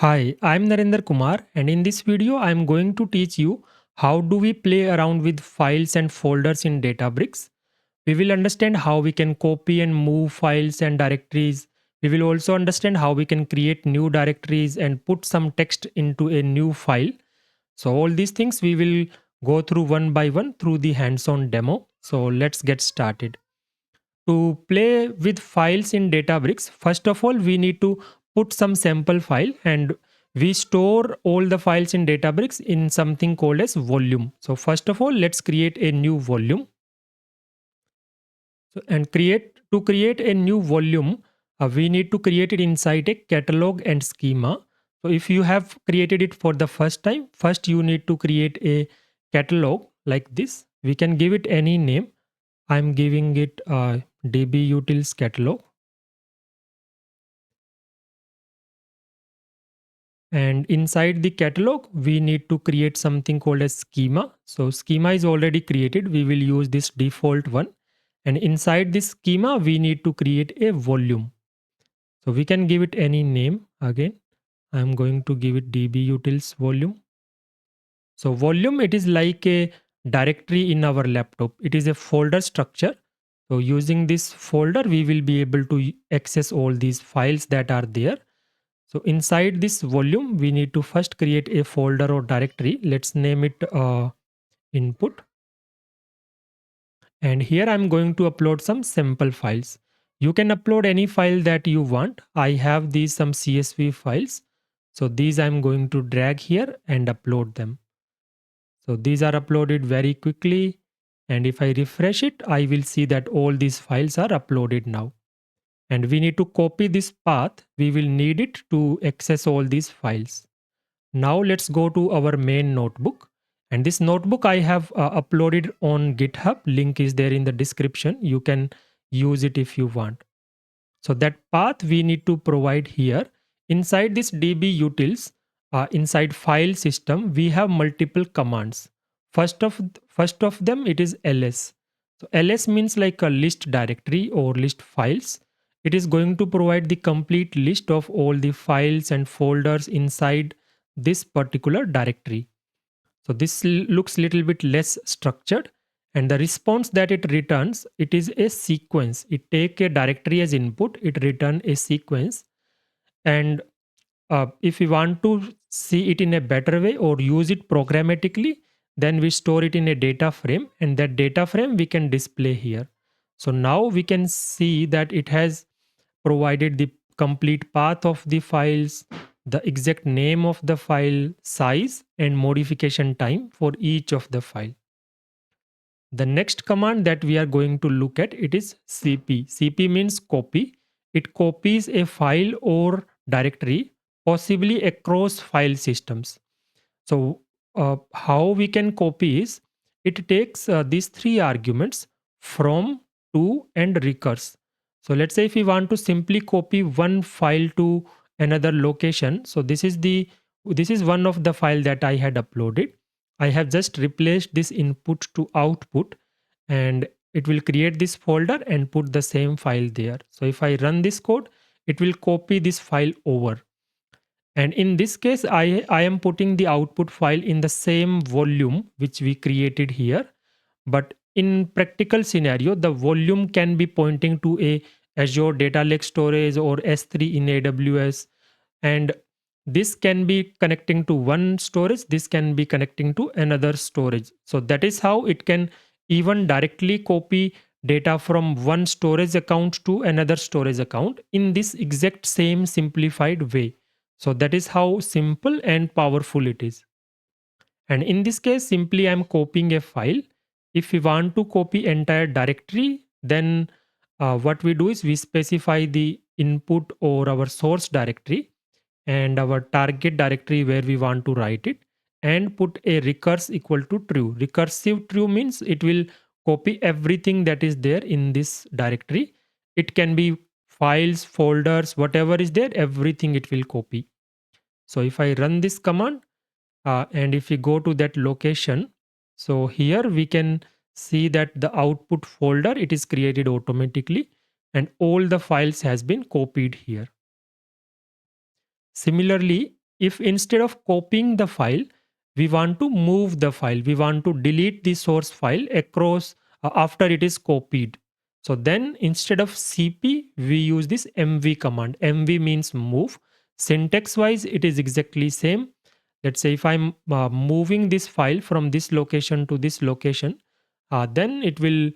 Hi, I'm Narendra Kumar, and in this video I'm going to teach you how do we play around with files and folders in Databricks. We will understand how we can copy and move files and directories. We will also understand how we can create new directories and put some text into a new file. So all these things we will go through one by one through the hands-on demo. So let's get started. To play with files in Databricks, first of all, we need to put some sample file, and we store all the files in Databricks in something called as volume. So first of all, let's create a new volume. And create a new volume, we need to create it inside a catalog and schema. So if you have created it for the first time, first you need to create a catalog like this. We can give it any name. I'm giving it dbutils catalog. And inside the catalog, we need to create something called as schema. So schema is already created. We will use this default one. And inside this schema, we need to create a volume. So we can give it any name. Again, I'm going to give it dbutils volume. So volume, it is like a directory in our laptop. It is a folder structure. So using this folder, we will be able to access all these files that are there. So inside this volume, we need to first create a folder or directory. Let's name it input. And here I'm going to upload some sample files. You can upload any file that you want. I have these some CSV files. So these I'm going to drag here and upload them. So these are uploaded very quickly. And if I refresh it, I will see that all these files are uploaded now. And we need to copy this path. We will need it to access all these files. Now let's go to our main notebook. And this notebook I have uploaded on GitHub. Link is there in the description. You can use it if you want. So that path we need to provide here. Inside this dbutils, inside file system, we have multiple commands. First of them, it is ls. So ls means like a list directory or list files. It is going to provide the complete list of all the files and folders inside this particular directory. So this looks little bit less structured, and the response that it returns, it is a sequence. It take a directory as input, it return a sequence. And if we want to see it in a better way or use it programmatically, then we store it in a data frame, and that data frame we can display here. So now we can see that it has provided the complete path of the files, the exact name of the file, size, and modification time for each of the file. The next command that we are going to look at, it is cp. Cp means copy. It copies a file or directory, possibly across file systems. So how we can copy is, it takes these three arguments: from, to, and recurse. So let's say if we want to simply copy one file to another location. So this is one of the file that I had uploaded. I have just replaced this input to output, and it will create this folder and put the same file there. So if I run this code, it will copy this file over. And in this case, I am putting the output file in the same volume which we created here. But in practical scenario, the volume can be pointing to a Azure Data Lake storage or S3 in AWS. And this can be connecting to one storage. This can be connecting to another storage. So that is how it can even directly copy data from one storage account to another storage account in this exact same simplified way. So that is how simple and powerful it is. And in this case, simply I'm copying a file. If we want to copy entire directory, then what we do is we specify the input or our source directory and our target directory where we want to write it, and put a recurse equal to true. Recursive true means it will copy everything that is there in this directory. It can be files, folders, whatever is there, everything it will copy. So if I run this command, and if we go to that location, so here we can see that the output folder, it is created automatically, and all the files has been copied here. Similarly, if instead of copying the file, we want to move the file, we want to delete the source file across after it is copied. So then instead of cp, we use this mv command. Mv means move. Syntax wise, it is exactly same. Let's say if I'm moving this file from this location to this location, then it will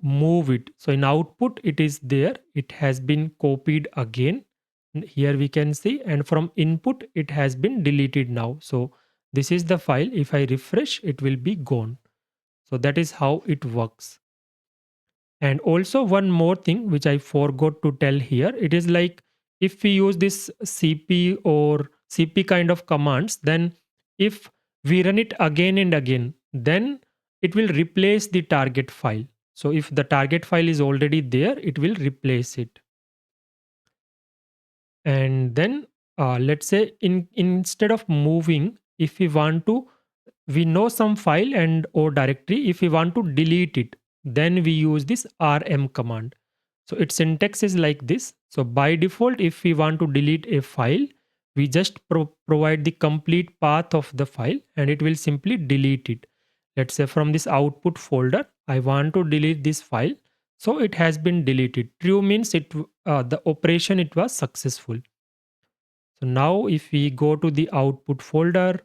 move it. So in output, it is there. It has been copied again. Here we can see, and from input, it has been deleted now. So this is the file. If I refresh, it will be gone. So that is how it works. And also one more thing which I forgot to tell here, it is like if we use this cp or cp kind of commands, then if we run it again and again, then it will replace the target file. So if the target file is already there, it will replace it. And then let's say instead of moving, if we want to, we know some file and or directory, if we want to delete it, then we use this rm command. So its syntax is like this. So by default, if we want to delete a file, we just provide the complete path of the file and it will simply delete it. Let's say from this output folder, I want to delete this file. So it has been deleted. True means the operation, it was successful. So now if we go to the output folder,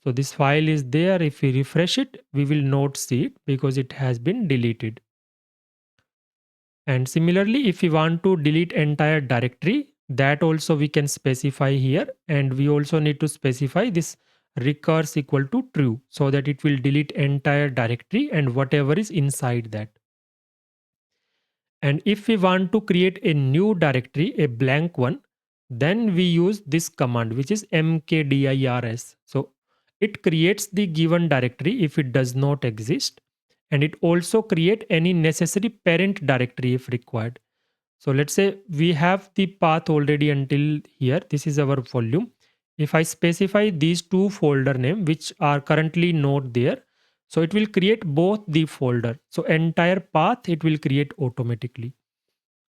so this file is there. If we refresh it, we will not see it because it has been deleted. And similarly, if we want to delete entire directory, that also we can specify here. And we also need to specify this recurse equal to true so that it will delete entire directory and whatever is inside that. And if we want to create a new directory, a blank one, then we use this command, which is mkdirs. So it creates the given directory if it does not exist. And it also create any necessary parent directory if required. So let's say we have the path already until here. This is our volume. If I specify these two folder name, which are currently not there, so it will create both the folder. So entire path, it will create automatically.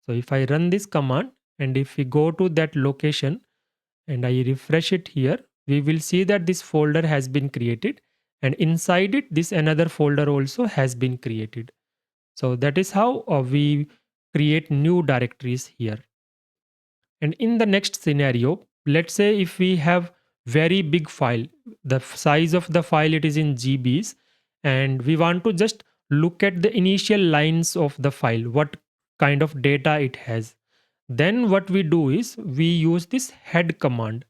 So if I run this command and if we go to that location and I refresh it here, we will see that this folder has been created and inside it, this another folder also has been created. So that is how we create new directories here. And in the next scenario, let's say if we have very big file, the size of the file, it is in GBs, and we want to just look at the initial lines of the file, what kind of data it has. Then what we do is we use this head command.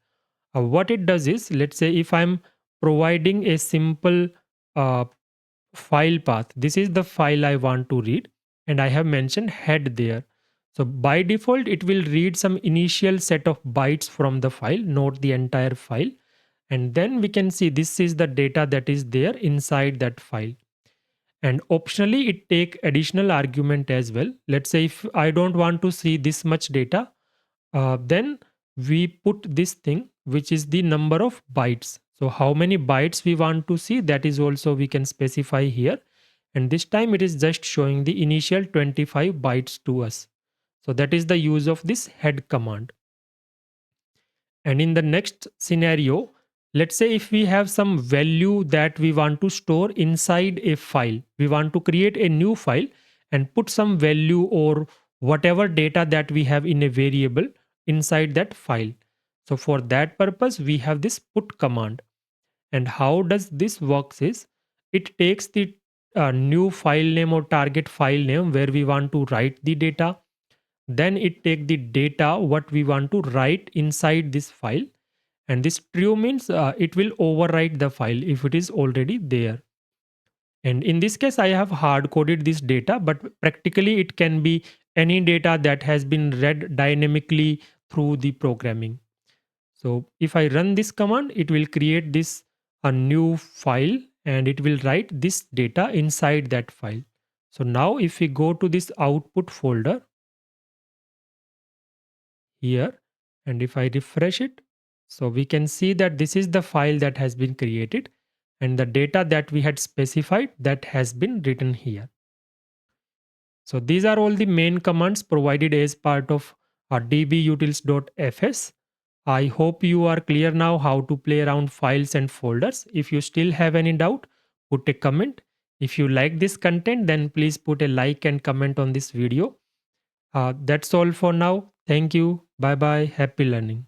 What it does is, let's say if I'm providing a simple uh, file path, this is the file I want to read, and I have mentioned head there. So by default, it will read some initial set of bytes from the file, not the entire file. And then we can see this is the data that is there inside that file. And optionally, it take additional argument as well. Let's say if I don't want to see this much data, then we put this thing, which is the number of bytes. So how many bytes we want to see, that is also we can specify here. And this time it is just showing the initial 25 bytes to us. So that is the use of this head command. And in the next scenario, let's say if we have some value that we want to store inside a file, we want to create a new file and put some value or whatever data that we have in a variable inside that file. So for that purpose, we have this put command. And how does this works is, it takes the new file name or target file name where we want to write the data. Then it take the data what we want to write inside this file, and this true means it will overwrite the file if it is already there. And in this case, I have hard coded this data, but practically it can be any data that has been read dynamically through the programming. So if I run this command, it will create this a new file and it will write this data inside that file. So now if we go to this output folder here, and if I refresh it, so we can see that this is the file that has been created and the data that we had specified that has been written here. So these are all the main commands provided as part of our dbutils.fs. I hope you are clear now how to play around files and folders. If you still have any doubt, put a comment. If you like this content, then please put a like and comment on this video. That's all for now. Thank you. Bye bye. Happy learning.